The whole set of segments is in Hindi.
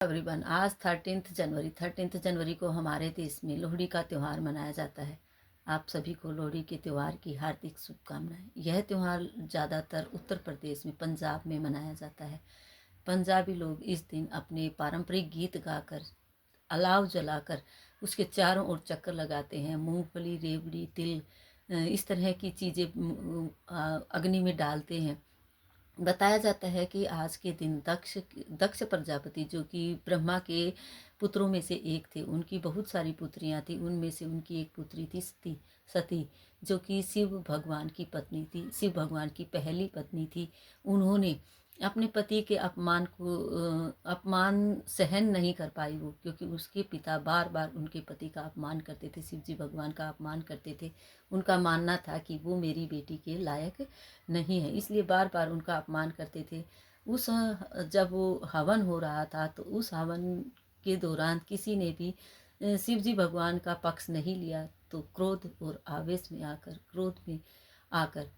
एवरीवन, आज 13th जनवरी को हमारे देश में लोहड़ी का त्यौहार मनाया जाता है। आप सभी को लोहड़ी के त्यौहार की हार्दिक शुभकामनाएं। यह त्यौहार ज़्यादातर उत्तर प्रदेश में, पंजाब में मनाया जाता है। पंजाबी लोग इस दिन अपने पारंपरिक गीत गाकर, अलाव जलाकर उसके चारों ओर चक्कर लगाते हैं। मूंगफली, रेवड़ी, तिल, इस तरह की चीज़ें अग्नि में डालते हैं। बताया जाता है कि आज के दिन दक्ष दक्ष प्रजापति, जो कि ब्रह्मा के पुत्रों में से एक थे, उनकी बहुत सारी पुत्रियां थी। उनमें से उनकी एक पुत्री थी सती, जो कि शिव भगवान की पत्नी थी, शिव भगवान की पहली पत्नी थी। उन्होंने अपने पति के अपमान सहन नहीं कर पाई वो, क्योंकि उसके पिता बार बार उनके पति का अपमान करते थे, शिव जी भगवान का अपमान करते थे। उनका मानना था कि वो मेरी बेटी के लायक नहीं है, इसलिए बार बार उनका अपमान करते थे। उस जब वो हवन हो रहा था, तो उस हवन के दौरान किसी ने भी शिव जी भगवान का पक्ष नहीं लिया, तो क्रोध और आवेश में आकर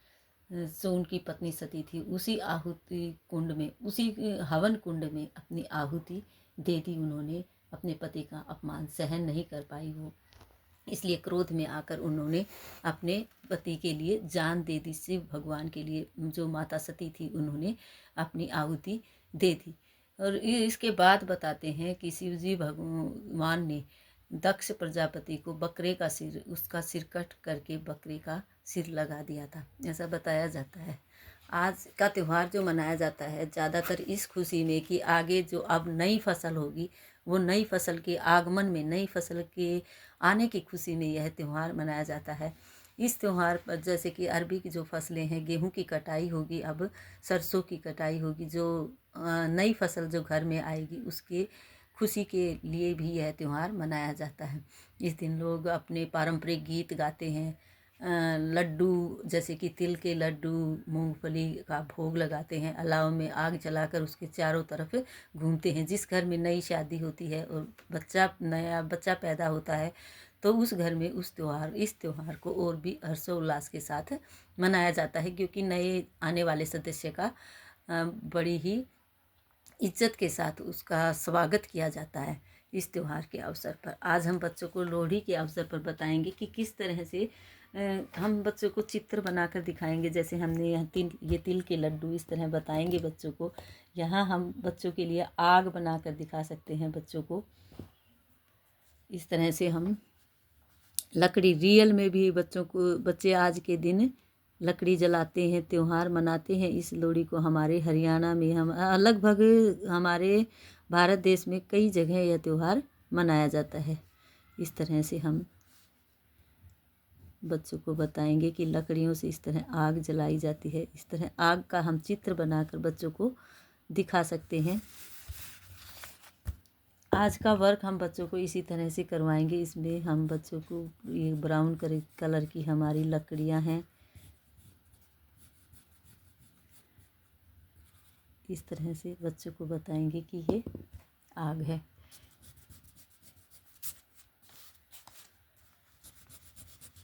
जो उनकी पत्नी सती थी, उसी आहुति कुंड में, उसी हवन कुंड में अपनी आहुति दे दी उन्होंने। अपने पति का अपमान सहन नहीं कर पाई वो, इसलिए क्रोध में आकर उन्होंने अपने पति के लिए जान दे दी। शिव भगवान के लिए जो माता सती थी, उन्होंने अपनी आहुति दे दी। और इसके बाद बताते हैं कि शिव जी भगवान ने दक्ष प्रजापति को बकरे का सिर, उसका सिर कट करके बकरे का सिर लगा दिया था, ऐसा बताया जाता है। आज का त्यौहार जो मनाया जाता है ज़्यादातर इस खुशी में कि आगे जो अब नई फसल होगी, वो नई फसल के आगमन में, नई फसल के आने की खुशी में यह त्यौहार मनाया जाता है। इस त्यौहार पर जैसे कि अरबी की जो फसलें हैं, गेहूं की कटाई होगी, अब सरसों की कटाई होगी, जो नई फसल जो घर में आएगी, उसके खुशी के लिए भी यह त्यौहार मनाया जाता है। इस दिन लोग अपने पारंपरिक गीत गाते हैं। लड्डू, जैसे कि तिल के लड्डू, मूंगफली का भोग लगाते हैं, अलाव में आग जलाकर उसके चारों तरफ घूमते हैं। जिस घर में नई शादी होती है और नया बच्चा पैदा होता है, तो उस घर में इस त्यौहार को और भी हर्षोल्लास के साथ मनाया जाता है, क्योंकि नए आने वाले सदस्य का बड़ी ही इज्जत के साथ उसका स्वागत किया जाता है। इस त्यौहार के अवसर पर आज हम बच्चों को लोहड़ी के अवसर पर बताएंगे कि किस तरह से हम बच्चों को चित्र बनाकर दिखाएंगे। जैसे हमने ये तिल के लड्डू इस तरह बताएंगे बच्चों को। यहाँ हम बच्चों के लिए आग बनाकर दिखा सकते हैं बच्चों को। इस तरह से हम लकड़ी, रियल में भी बच्चे आज के दिन लकड़ी जलाते हैं, त्यौहार मनाते हैं इस लोहड़ी को। हमारे हरियाणा में, हम लगभग हमारे भारत देश में कई जगह यह त्यौहार मनाया जाता है। इस तरह से हम बच्चों को बताएंगे कि लकड़ियों से इस तरह आग जलाई जाती है। इस तरह आग का हम चित्र बनाकर बच्चों को दिखा सकते हैं। आज का वर्क हम बच्चों को इसी तरह से करवाएंगे। इसमें हम बच्चों को ये ब्राउन कलर की हमारी लकड़ियां हैं, इस तरह से बच्चों को बताएंगे कि ये आग है।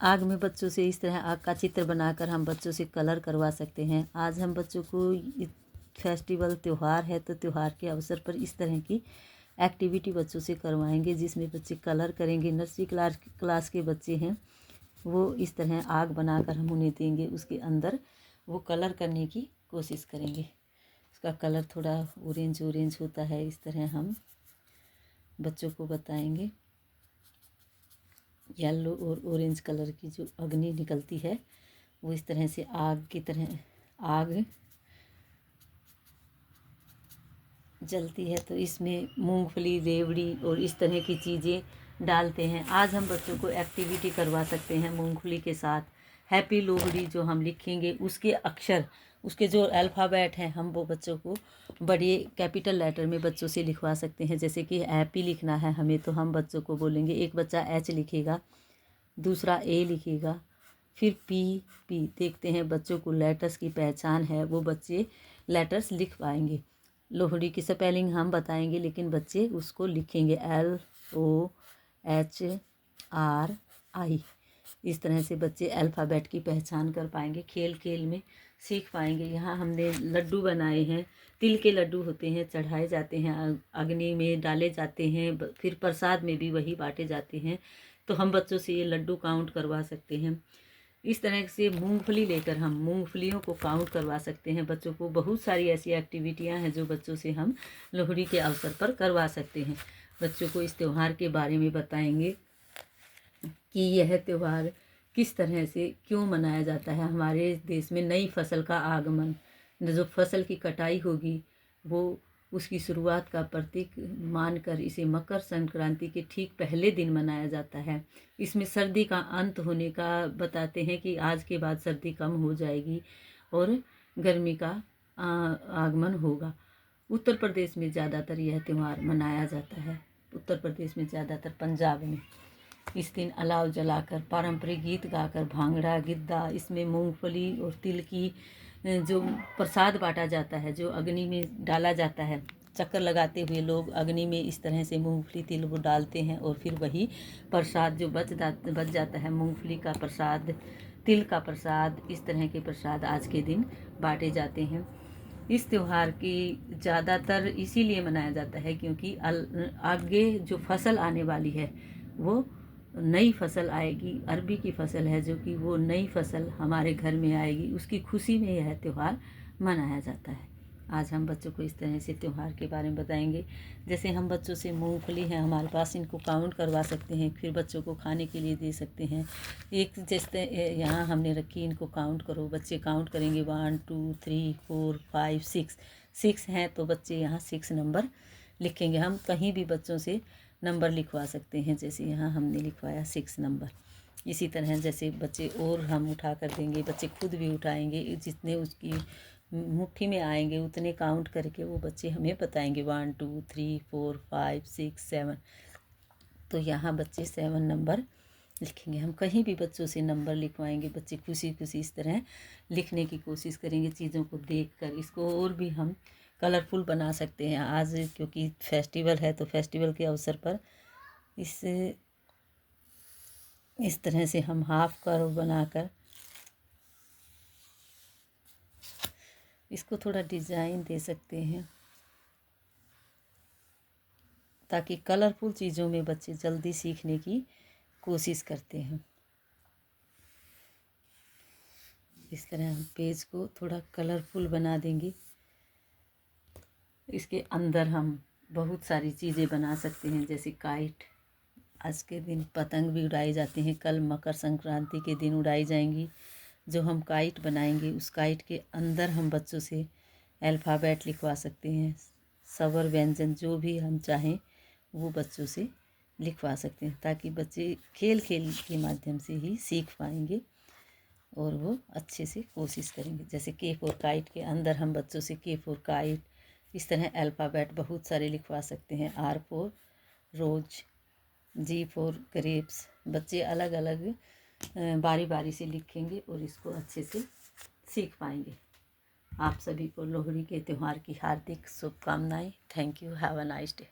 आग में बच्चों से इस तरह आग का चित्र बनाकर हम बच्चों से कलर करवा सकते हैं। आज हम बच्चों को फेस्टिवल त्यौहार है, तो त्यौहार के अवसर पर इस तरह की एक्टिविटी बच्चों से करवाएंगे, जिसमें बच्चे कलर करेंगे। नर्सरी क्लास के बच्चे हैं, वो इस तरह आग बनाकर हम उन्हें देंगे, उसके अंदर वो कलर करने की कोशिश करेंगे। उसका कलर थोड़ा ऑरेंज होता है। इस तरह हम बच्चों को बताएंगे। येलो और ऑरेंज कलर की जो अग्नि निकलती है, वो इस तरह से आग की तरह आग जलती है, तो इसमें मूंगफली, रेवड़ी और इस तरह की चीज़ें डालते हैं। आज हम बच्चों को एक्टिविटी करवा सकते हैं मूंगफली के साथ। हैप्पी लोहड़ी जो हम लिखेंगे, उसके अक्षर, उसके जो अल्फ़ाबेट हैं, हम वो बच्चों को बड़े कैपिटल लेटर में बच्चों से लिखवा सकते हैं। जैसे कि हैप्पी लिखना है हमें, तो हम बच्चों को बोलेंगे, एक बच्चा एच लिखेगा, दूसरा ए लिखेगा, फिर पी। देखते हैं बच्चों को लेटर्स की पहचान है, वो बच्चे लेटर्स लिख पाएंगे। लोहड़ी की स्पेलिंग हम बताएंगे, लेकिन बच्चे उसको लिखेंगे LOHRI। इस तरह से बच्चे अल्फ़ाबेट की पहचान कर पाएंगे। खेल खेल में सीख पाएंगे। यहाँ हमने लड्डू बनाए हैं, तिल के लड्डू होते हैं, चढ़ाए जाते हैं, अग्नि में डाले जाते हैं, फिर प्रसाद में भी वही बांटे जाते हैं। तो हम बच्चों से ये लड्डू काउंट करवा सकते हैं। इस तरह से मूंगफली लेकर हम मूंगफलियों को काउंट करवा सकते हैं बच्चों को। बहुत सारी ऐसी एक्टिविटियां हैं जो बच्चों से हम लोहड़ी के अवसर पर करवा सकते हैं। बच्चों को इस त्यौहार के बारे में बताएंगे कि यह त्यौहार किस तरह से क्यों मनाया जाता है। हमारे देश में नई फसल का आगमन, जो फसल की कटाई होगी, वो उसकी शुरुआत का प्रतीक मानकर इसे मकर संक्रांति के ठीक पहले दिन मनाया जाता है। इसमें सर्दी का अंत होने का बताते हैं कि आज के बाद सर्दी कम हो जाएगी और गर्मी का आगमन होगा। उत्तर प्रदेश में ज़्यादातर यह त्यौहार मनाया जाता है। उत्तर प्रदेश में ज़्यादातर, पंजाब में इस दिन अलाव जलाकर पारंपरिक गीत गाकर भांगड़ा गिद्दा, इसमें मूंगफली और तिल की जो प्रसाद बांटा जाता है, जो अग्नि में डाला जाता है, चक्कर लगाते हुए लोग अग्नि में इस तरह से मूंगफली तिल को डालते हैं और फिर वही प्रसाद जो बच जाता है, मूंगफली का प्रसाद, तिल का प्रसाद, इस तरह के प्रसाद आज के दिन बांटे जाते हैं। इस त्यौहार की ज़्यादातर इसीलिए मनाया जाता है क्योंकि आगे जो फसल आने वाली है वो नई फसल आएगी। अरबी की फसल है जो कि वो नई फसल हमारे घर में आएगी, उसकी खुशी में यह त्यौहार मनाया जाता है। आज हम बच्चों को इस तरह से त्यौहार के बारे में बताएंगे। जैसे हम बच्चों से मूंगफली है हमारे पास, इनको काउंट करवा सकते हैं, फिर बच्चों को खाने के लिए दे सकते हैं। एक जैसे यहाँ हमने रखी, इनको काउंट करो, बच्चे काउंट करेंगे 1 2 3 4 5 6। 6 हैं तो बच्चे यहाँ 6 नंबर लिखेंगे। हम कहीं भी बच्चों से नंबर लिखवा सकते हैं, जैसे यहाँ हमने लिखवाया 6 नंबर। इसी तरह जैसे बच्चे और हम उठा कर देंगे, बच्चे खुद भी उठाएंगे, जितने उसकी मुट्ठी में आएंगे उतने काउंट करके वो बच्चे हमें बताएंगे 1 2 3 4 5 6 7। तो यहाँ बच्चे 7 नंबर लिखेंगे। हम कहीं भी बच्चों से नंबर लिखवाएंगे, बच्चे खुशी खुशी इस तरह लिखने की कोशिश करेंगे चीज़ों को देखकर। इसको और भी हम कलरफुल बना सकते हैं। आज क्योंकि फेस्टिवल है तो फेस्टिवल के अवसर पर इस तरह से हम हाफ कर्व बनाकर इसको थोड़ा डिज़ाइन दे सकते हैं ताकि कलरफुल चीज़ों में बच्चे जल्दी सीखने की कोशिश करते हैं। इस तरह हम पेज को थोड़ा कलरफुल बना देंगे। इसके अंदर हम बहुत सारी चीज़ें बना सकते हैं, जैसे काइट। आज के दिन पतंग भी उड़ाई जाती हैं, कल मकर संक्रांति के दिन उड़ाई जाएंगी। जो हम काइट बनाएंगे उस काइट के अंदर हम बच्चों से अल्फ़ाबेट लिखवा सकते हैं, स्वर व्यंजन जो भी हम चाहें वो बच्चों से लिखवा सकते हैं, ताकि बच्चे खेल खेल के माध्यम से ही सीख पाएंगे और वो अच्छे से कोशिश करेंगे। जैसे के फॉर काइट के अंदर हम बच्चों से के फॉर काइट, इस तरह अल्फ़ाबेट बहुत सारे लिखवा सकते हैं। R for rose, G for grapes. बच्चे अलग अलग बारी बारी से लिखेंगे और इसको अच्छे से सीख पाएंगे। आप सभी को लोहड़ी के त्यौहार की हार्दिक शुभकामनाएं। Thank you. Have a nice day.